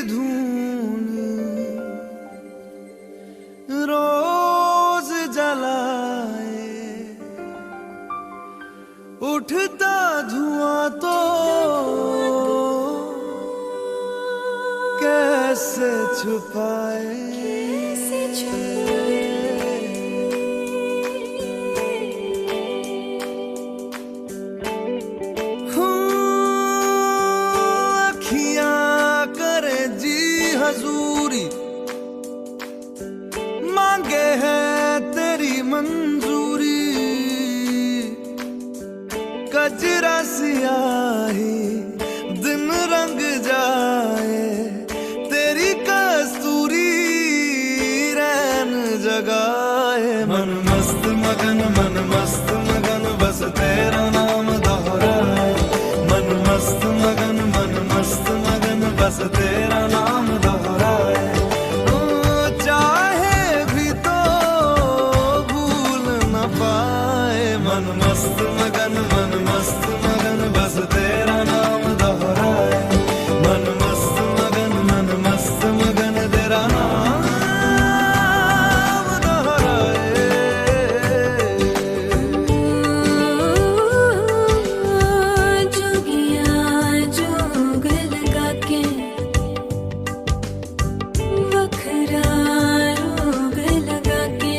धूल रोज जलाए, उठता धुआं तो कैसे छुपाए। हजूरी मांगे है तेरी मंजूरी, कजरा सियाही दिन रंग जाए, तेरी कस्तूरी रैन जगाए। मन मस्त मगन बस तेरा नाम दोहराए। मन मस्त मगन बस तेरा नाम दोहराए। चाहे भी तो भूल न पाए। मन मस्त मगन बस तेरा नाम दोहराए। मन मस्त मगन तेरा नाम दोहराए। जोगिया जोग लगा के वखरा रोग लगा के,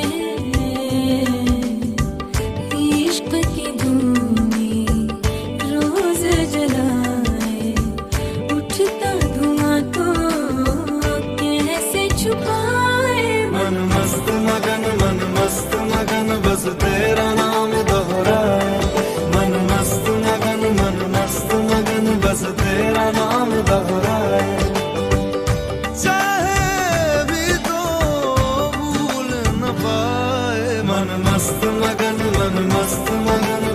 इश्क की धूनी रोज जलाए, उठता धुआं तो कैसे छुपाए। मन मस्त मगन बस तेरा नाम दोहराए। मन मस्त मगन बस तेरा नाम दोहराए। चाहे भी तो भूल न पाए। मन मस्त मगन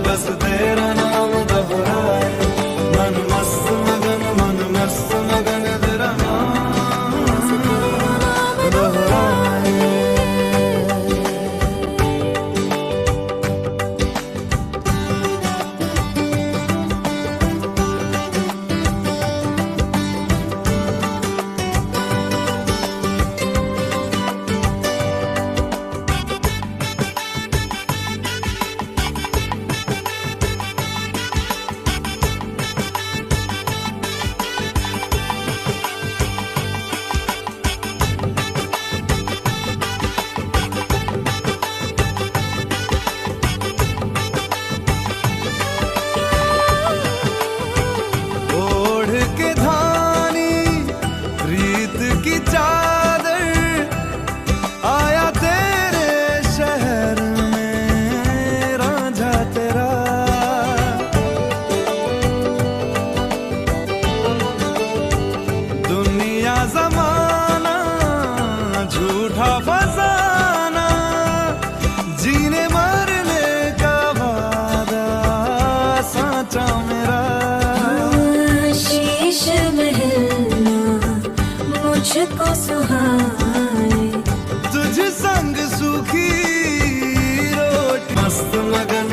बस तेरा नाम दोहराए। मन मस्त मगन तेरा नाम दोहराए। की चादर आया तेरे शहर में रांझा तेरा। दुनिया जमाना झूठा फसाना, जीने मरने का वादा साचा मेरा। शीश महल मुझको सुहाए, तुझ संग सूखी रोटी। मस्त मगन